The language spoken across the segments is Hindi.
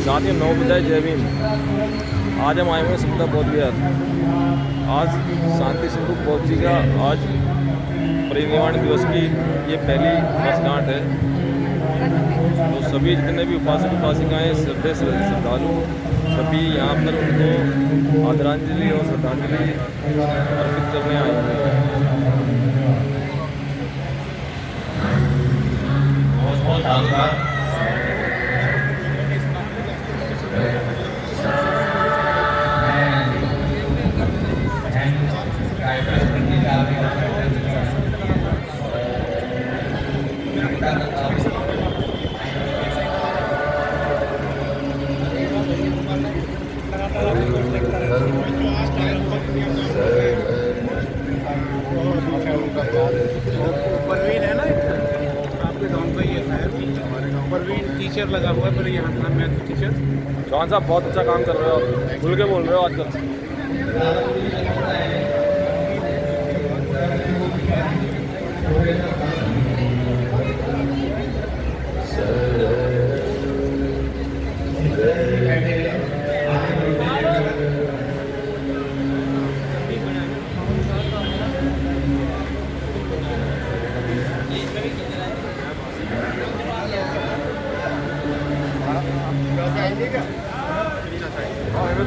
साथियों 9 बजे जय भीम। आज हम आए हुए हैं समता बौद्ध विहार। आज शांति स्वरूप बौद्ध जी का आज परिनिर्वाण दिवस की ये पहली वर्षगांठ है। तो सभी जितने भी उपासक उपासिकाएँ श्रद्धालु सभी यहाँ पर उनको आदरांजलि और श्रद्धांजलि अर्पित करने आए हुए हैं। बहुत धन्यवाद। परवीन है ना आपके गांव का, ये है परवीन टीचर लगा हुआ है, पर यहाँ था मैथ टीचर। चौहान साहब बहुत अच्छा काम कर रहे हो, आप खुल के बोल रहे हो आजकल।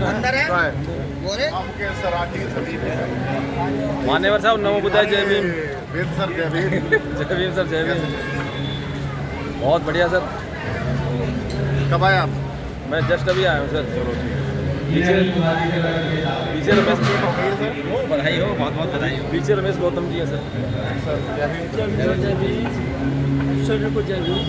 अंदर है मान्यवर साहब नमो बुद्धाय जय भीम। सर जय भीम। जय भीम सर, जय भीम। बहुत बढ़िया सर। कब आए आप? मैं जस्ट अभी आया हूँ सर। पीछे रमेश, बधाई हो, बहुत बहुत बधाई हो। पीछे रमेश गौतम जी हैं सर। जय भीम, सभी को जय भीम।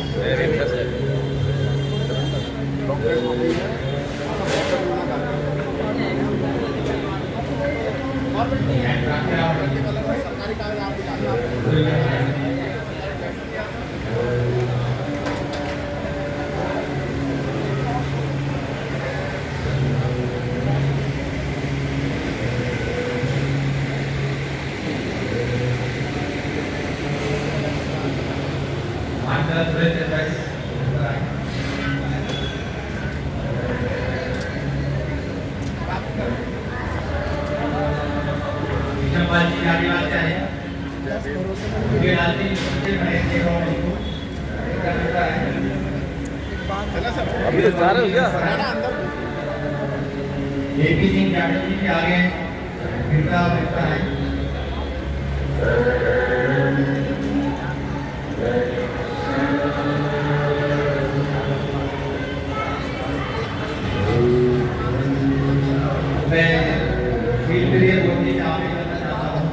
अभी तो जा रहे हो क्या? एपी सिंह चैटर्जी के आगे फिरता है। मैं फील्ड के लिए बोलने का आगे करना चाहता हूँ।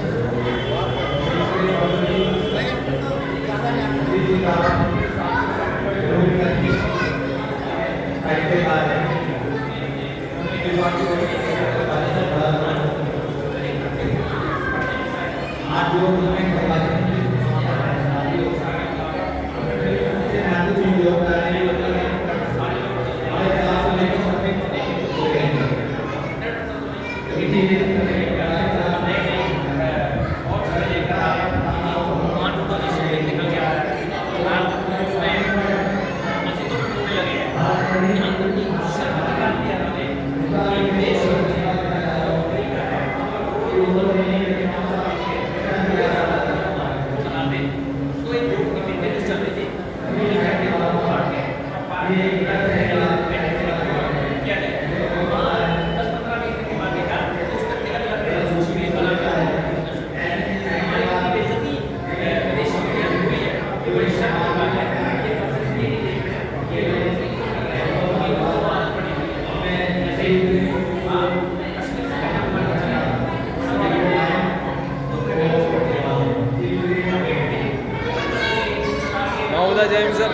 जय भीम सर।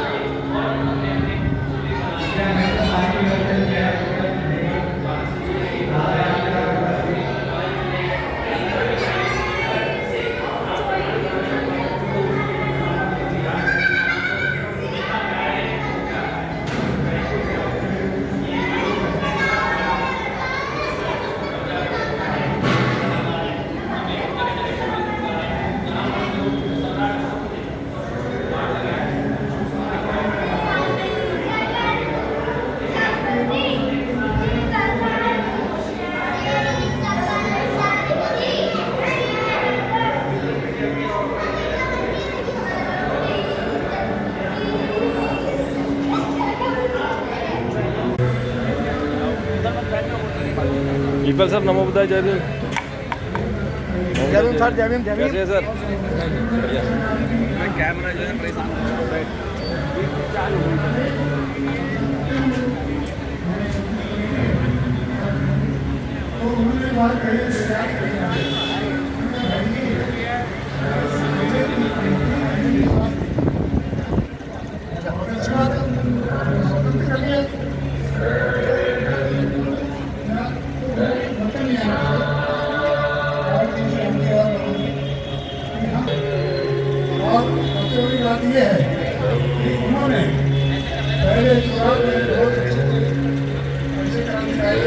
प्रिंसिपल सर नमो बुद्धाय जय भीम। जय भीम सर, जय भीम, जय भीम। कैसे है सर? बढ़िया। कैमरा जो है मेरे सामने। और सबसे बड़ी बात यह है कि उन्होंने पहले चुनाव में बहुत अच्छे थे, अच्छे क्रांतिकारी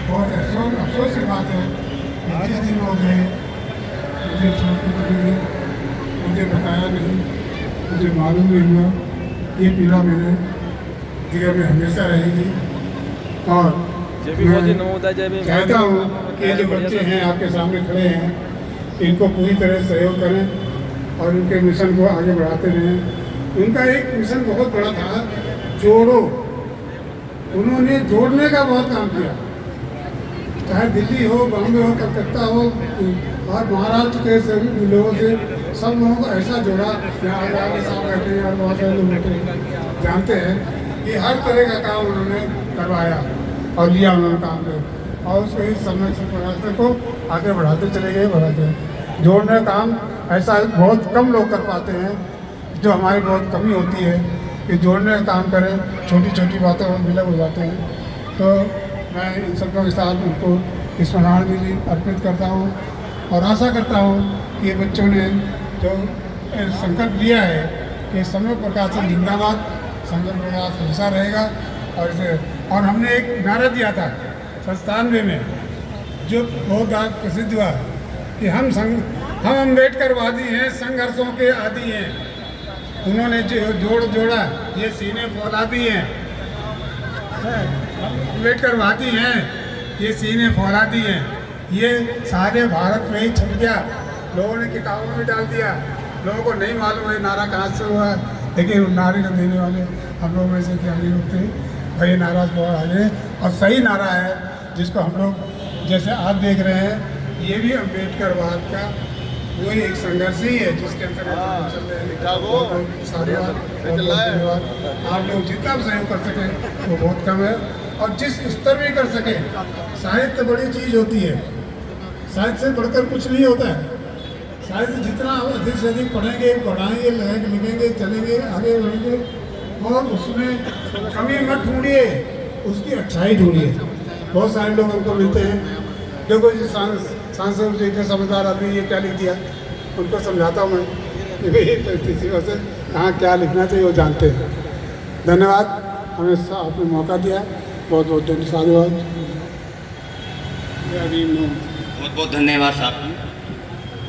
और बहुत अफसोस की बात है कि जिस दिन हो गए मुझे छोटे कभी मुझे बताया नहीं, मुझे मालूम नहीं हुआ। ये पीड़ा मेरे जिगर में हमेशा रहेगी। और जय भीम मोदी, नमो बुद्धाय जय भीम। चाहता हूँ कि ये जो बच्चे हैं आपके सामने खड़े हैं, इनको पूरी तरह सहयोग करें और उनके मिशन को आगे बढ़ाते रहें। उनका एक मिशन बहुत बड़ा था, जोड़ो। उन्होंने जोड़ने का बहुत काम किया, चाहे दिल्ली हो, बॉम्बे हो, कलकत्ता हो और महाराष्ट्र के सभी लोगों से सब लोगों को ऐसा जोड़ा। यहाँ आगे साहब बैठे हैं और बहुत सारे लोग बैठे हैं, जानते हैं कि हर तरह का काम उन्होंने करवाया और लिया उन्होंने काम किया और उसको इस संरक्षण प्रशासन को आगे बढ़ाते चले गए, बढ़ाते। जोड़ने का काम ऐसा बहुत कम लोग कर पाते हैं, जो हमारी बहुत कमी होती है कि जोड़ने का काम करें, छोटी छोटी बातों में विलग हो जाते हैं। तो मैं इन सबों के साथ उनको श्रद्धांजलि अर्पित करता हूँ और आशा करता हूँ कि ये बच्चों ने जो संकल्प लिया है कि समय प्रकाश से जिंदाबाद, संकल्प प्रकाश हमेशा रहेगा। और हमने एक नारा दिया था 97 में, जो बहुत प्रसिद्ध हुआ कि हम अम्बेडकरवादी हैं, संघर्षों के आदी हैं। उन्होंने जो जोड़ा ये सीने फौलादी हैं, अम्बेडकरवादी हैं, ये सीने फौलादी हैं। ये सारे भारत में ही छप गया, लोगों ने किताबों में डाल दिया, लोगों को नहीं मालूम है नारा कहाँ से हुआ है। लेकिन नारे को देने वाले हम लोग में से क्या नहीं होते, वही नारा बहुत आगे और सही नारा है, जिसको हम लोग जैसे आज देख रहे हैं, ये भी अम्बेडकरवाद का वही एक संघर्ष ही है जिसके अंदर चल रहे हैं। सारे आप लोग जितना भी सहयोग कर सकें वो बहुत कम है और जिस स्तर में कर सके। साहित्य बड़ी चीज़ होती है, साहित्य से बढ़कर कुछ नहीं होता है। साहित्य जितना अधिक से अधिक पढ़ेंगे, पढ़ाएंगे, लिखेंगे, चलेंगे, आगे बढ़ेंगे और उसमें कमी मत ढूंढिए, उसकी अच्छाई ढूंढिए। बहुत सारे लोग हमको मिलते हैं, देखो जी सांसद जी के समझदार आदमी ये क्या लिख दिया, उनको समझाता हूँ मैं किसी वजह से कहाँ क्या लिखना चाहिए वो जानते हैं। धन्यवाद, हमें आपने मौका दिया, बहुत बहुत धन्यवाद। बहुत बहुत धन्यवाद साहब।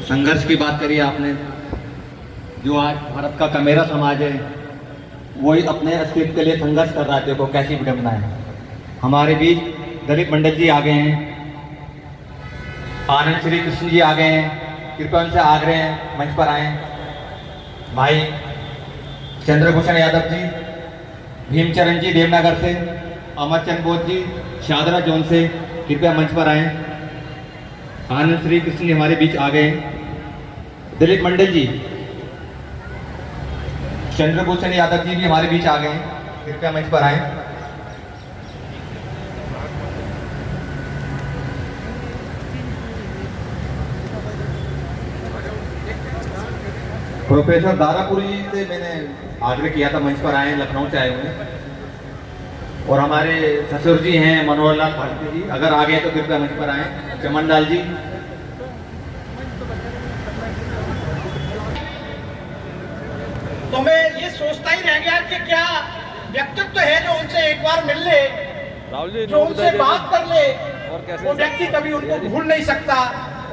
संघर्ष की बात करी आपने, जो आज भारत का कमेरा समाज है वही अपने अस्तित्व के लिए संघर्ष कर रहा है। देखो कैसी विडंबना है। हमारे बीच दलित मंडल जी आ गए हैं, आनंद श्री कृष्ण जी आ गए हैं, कृपया उनसे आग्रह है मंच पर आए। भाई चंद्रभूषण यादव जी, भीमचरण जी देवनगर से, अमरचंद बोध जी शादरा जोन से, कृपया मंच पर आए। आनंद श्री कृष्ण जी हमारे बीच आ गए। दलित मंडल जी, चंद्रभूषण यादव जी भी हमारे बीच आ गए हैं, कृपया मंच पर आए। प्रोफेसर दारापुरी जी से मैंने आग्रह किया था मंच पर आए, लखनऊ से आए हुए हैं। और हमारे ससुर जी हैं मनोहर लाल भारती जी, अगर आ गए तो कृपया मंच पर आए। चमन लाल जी, तो मैं ये सोचता ही रह गया कि क्या व्यक्तित्व है जो उनसे एक बार मिल ले, राहुल जी जो उनसे बात कर ले, और कैसे वो व्यक्ति कभी उनको भूल नहीं सकता,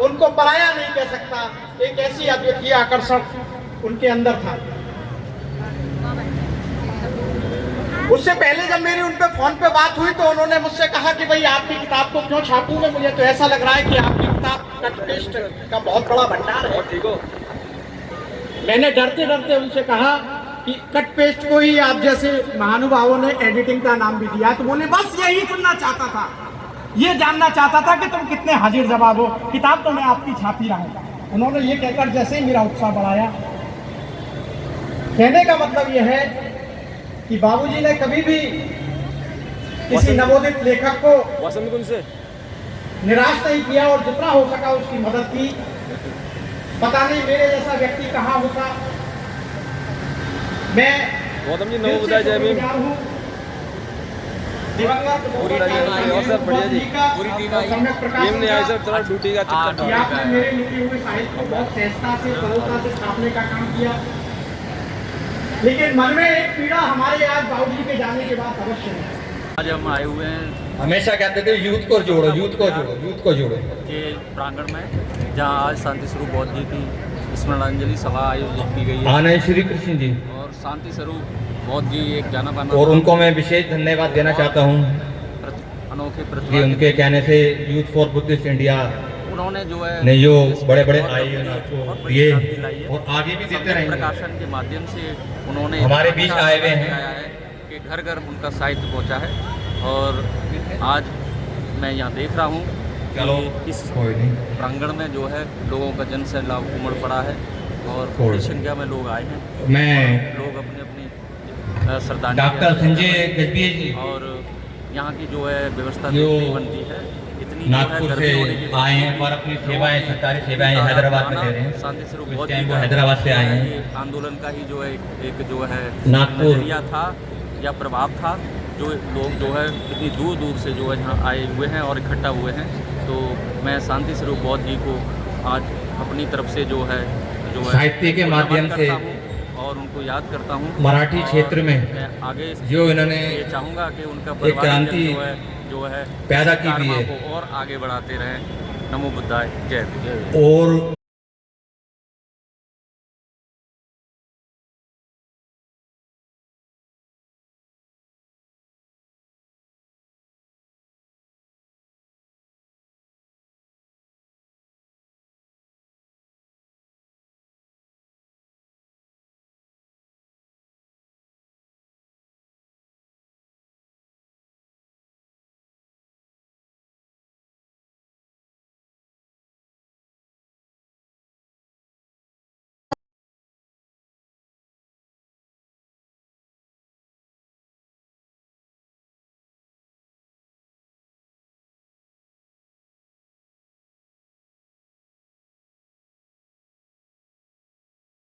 उनको पराया नहीं कह सकता। एक ऐसी अद्वितीय आकर्षण उनके अंदर था। उससे पहले जब मेरी उन पे फोन पे बात हुई तो उन्होंने मुझसे कहा कि भाई आपकी किताब को क्यों छापूं मैं, मुझे तो ऐसा लग रहा है कि आपकी किताब कट पेस्ट का बहुत बड़ा भंडार है। ठीक हो। मैंने डरते डरते उनसे कहा कि कट पेस्ट को ही आप जैसे महानुभावों ने एडिटिंग का नाम भी दिया, तो बोले बस यही सुनना चाहता था, ये जानना चाहता था कि तुम कितने हाजिर जवाब हो, किताब तो मैं आपकी छाप ही रहा हूं। उन्होंने ये कहकर जैसे ही मेरा उत्साह बढ़ाया। कहने का मतलब यह है कि बाबूजी ने कभी भी किसी नवोदित लेखक को वसंत कुंज से निराश नहीं किया और जितना हो सका उसकी मदद की। पता नहीं मेरे जैसा व्यक्ति कहाँ होता। मैं गौतम जी नमो बुद्धाय जय भीम। दिवंगत पूरी लगी और सर बढ़िया जी। पूरी टीम नहीं आई सर, थोड़ा ड्यूटी का चक्कर था। आपने मेरे लिखे हुए साहित्य को बहुत सहजता से सरलता से छापने का काम किया, लेकिन मन में एक पीड़ा हमारे आज बाबूजी के जाने के बाद अवश्य है। आज हम आए हुए हैं हमेशा कहते थे यूथ को जोड़ो, यूथ को जोड़ो, यूथ को जोड़ो के प्रांगण में, जहां आज शांति स्वरूप बौद्ध जी की स्मरणांजलि सभा आयोजित की गई है। आनंद श्री कृष्ण जी, और शांति स्वरूप बौद्ध जी एक जाना माना और उनको मैं विशेष धन्यवाद देना चाहता हूँ अनोखे कि प्रतिभा उनके कहने से यूथ फॉर बुद्धिस्ट इंडिया उन्होंने जो है ने जो इस बड़े बड़े बहुत आयोजन बहुत आपको बड़ी दिए क्रांति लाई है। और आगे भी देते सम्यक रहेंगे। प्रकाशन के माध्यम से उन्होंने हमारे इतना बीच अच्छा आए हुए हैं। दिखाया है कि घर घर उनका साहित्य पहुंचा है। और आज मैं यहाँ देख रहा हूँ चलो कि इस कोई नहीं, प्रांगण में जो है लोगों का जन सैलाब उमड़ पड़ा है और कोई बड़ी संख्या में लोग आए हैं। मैं लोग अपनी अपनी श्रद्धांजलि डॉक्टर संजय गजबीय जी और यहाँ की जो है व्यवस्था जो देखते बनती है। इतनी नागपुर से आए हैं पर अपनी सेवाएं, सरकारी सेवाएं हैदराबाद में दे रहे हैं। शांति स्वरूप इस बहुत टाइम ही वो हैदराबाद से आए हैं। ये आंदोलन का ही जो है एक जो है नागपुर नजरिया था या प्रभाव था, जो लोग जो है इतनी दूर दूर से जो है यहाँ आए हुए हैं और इकट्ठा हुए हैं। तो मैं शांति स्वरूप बौद्ध जी को आज अपनी तरफ से जो है साहित्य के माध्यम से और उनको याद करता हूँ। मराठी क्षेत्र में मैं आगे जो इन्होंने ये चाहूँगा कि उनका एक क्रांति जो है पैदा की इस भी है कारवा को और आगे बढ़ाते रहें। नमो बुद्धाय जय भीम। और